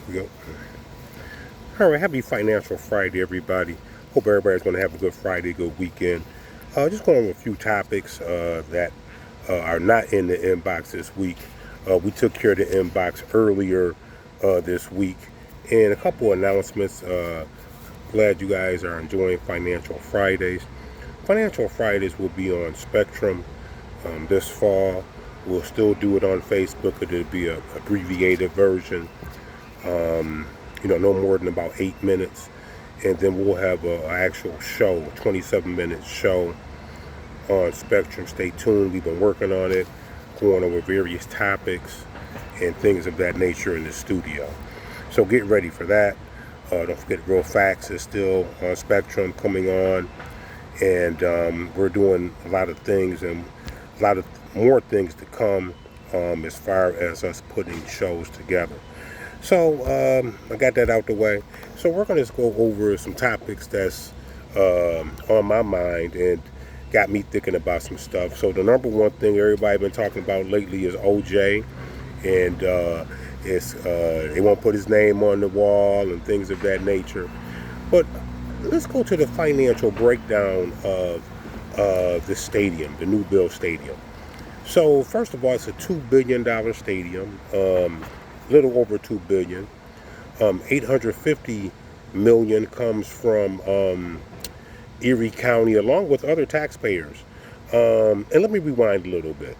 We go. All right, happy Financial Friday, everybody. Hope everybody's going to have a good Friday, good weekend. Just going over a few topics that are not in the inbox this week. We took care of the inbox earlier this week, and a couple announcements. Glad you guys are enjoying Financial Fridays. Financial Fridays will be on Spectrum this fall. We'll still do it on Facebook. It'll be a abbreviated version. No more than about 8 minutes, and then we'll have an actual show, a 27-minute show on Spectrum. Stay tuned. We've been working on it, going over various topics and things of that nature in the studio. So get ready for that. Don't forget, Real Facts is still on Spectrum coming on, and we're doing a lot of things and a lot of more things to come as far as us putting shows together. So I got that out the way. So we're going to just go over some topics that's on my mind and got me thinking about some stuff. So the number one thing everybody been talking about lately is OJ, and they won't put his name on the wall and things of that nature. But let's go to the financial breakdown of the stadium, the new Bill Stadium. So first of all, it's a $2 billion stadium. Little over $2 billion. $850 million comes from Erie County, along with other taxpayers. And let me rewind a little bit.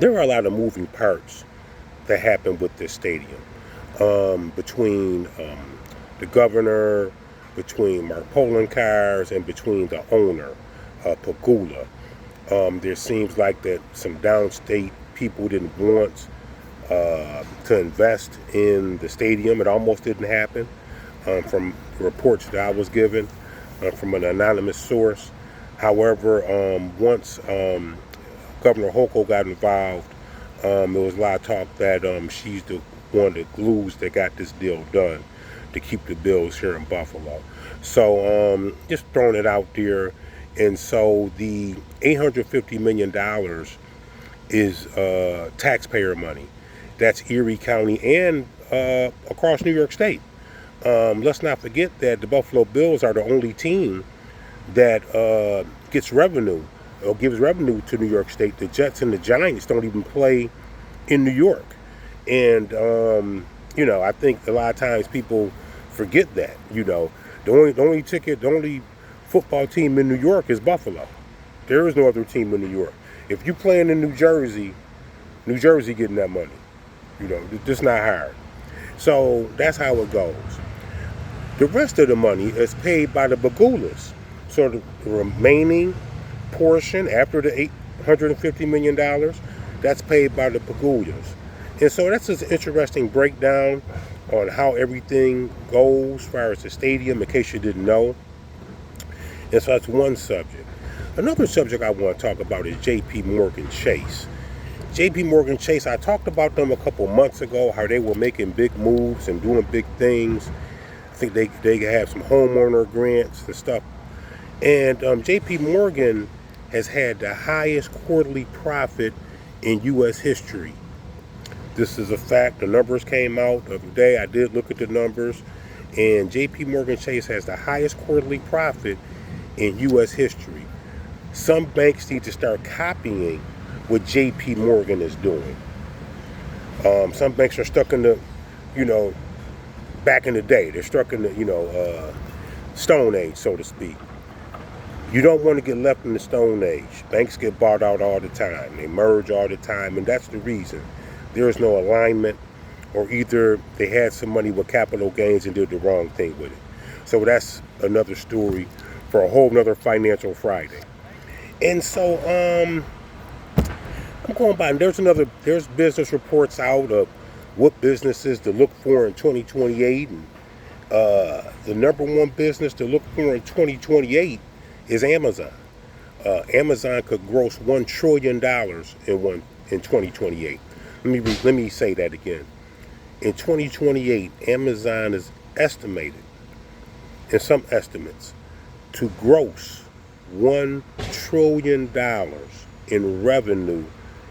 There are a lot of moving parts that happen with this stadium, between the governor, between Mark Poloncarz, and between the owner, Pegula. There seems like that some downstate people didn't want to invest in the stadium. It almost didn't happen, from reports that I was given from an anonymous source. However, once Governor Hochul got involved, there was a lot of talk that she's the one of the glues that got this deal done to keep the Bills here in Buffalo. So just throwing it out there. And so the $850 million is taxpayer money. That's Erie County and across New York State. Let's not forget that the Buffalo Bills are the only team that gets revenue or gives revenue to New York State. The Jets and the Giants don't even play in New York. And, I think a lot of times people forget that. The only football team in New York is Buffalo. There is no other team in New York. If you playing in New Jersey getting that money. It's not hard. So that's how it goes. The rest of the money is paid by the Pegulas. So the remaining portion after the $850 million, that's paid by the Pegulas. And so that's just an interesting breakdown on how everything goes as far as the stadium, in case you didn't know. And so that's one subject. Another subject I want to talk about is J.P. Morgan Chase. J.P. Morgan Chase, I talked about them a couple months ago, how they were making big moves and doing big things. I think they have some homeowner grants and stuff. And J.P. Morgan has had the highest quarterly profit in U.S. history. This is a fact. The numbers came out the other day. I did look at the numbers. And J.P. Morgan Chase has the highest quarterly profit in U.S. history. Some banks need to start copying what J.P. Morgan is doing. Some banks are stuck in the, back in the day. They're stuck in the, Stone Age, so to speak. You don't want to get left in the Stone Age. Banks get bought out all the time. They merge all the time, and that's the reason. There is no alignment, or either they had some money with capital gains and did the wrong thing with it. So that's another story for a whole nother Financial Friday. And so, I'm going by, and there's business reports out of what businesses to look for in 2028, and the number one business to look for in 2028 is Amazon. Amazon could gross $1 trillion in 2028. Let me say that again. In 2028, Amazon is estimated, in some estimates, to gross $1 trillion in revenue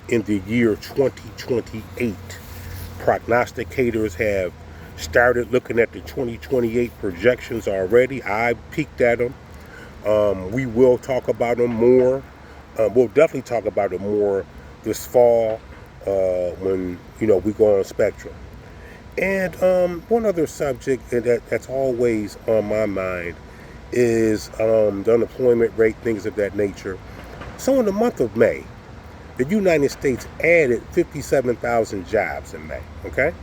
in the year 2028. Prognosticators have started looking at the 2028 projections already. I peeked at them. We will talk about them more. We'll definitely talk about it more this fall when we go on Spectrum. And one other subject that's always on my mind is the unemployment rate, things of that nature. So in the month of May, the United States added 57,000 jobs in May, okay?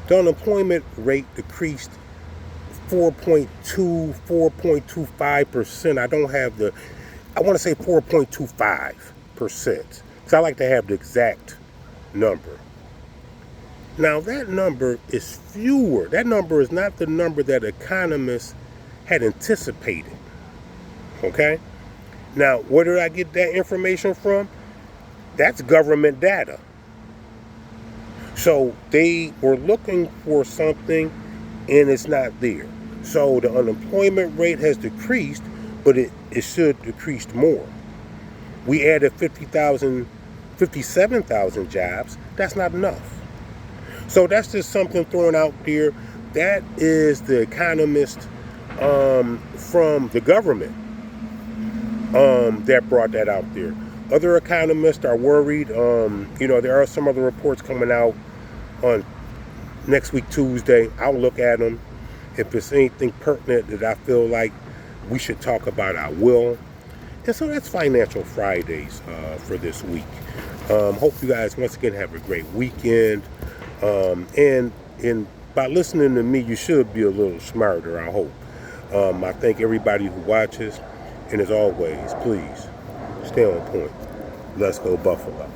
The unemployment rate decreased 4.25%. I don't have I want to say 4.25%, because I like to have the exact number. Now that number is fewer. That number is not the number that economists had anticipated, okay? Now, where did I get that information from? That's government data. So they were looking for something and it's not there. So the unemployment rate has decreased, but it should decrease more. We added 57,000 jobs. That's not enough. So that's just something thrown out there. That is the economist from the government that brought that out there. Other economists are worried. There are some other reports coming out on next week, Tuesday. I'll look at them. If there's anything pertinent that I feel like we should talk about, I will. And so that's Financial Fridays for this week. Hope you guys once again have a great weekend. And by listening to me, you should be a little smarter, I hope. I thank everybody who watches. And as always, please stay on point. Let's go Buffalo.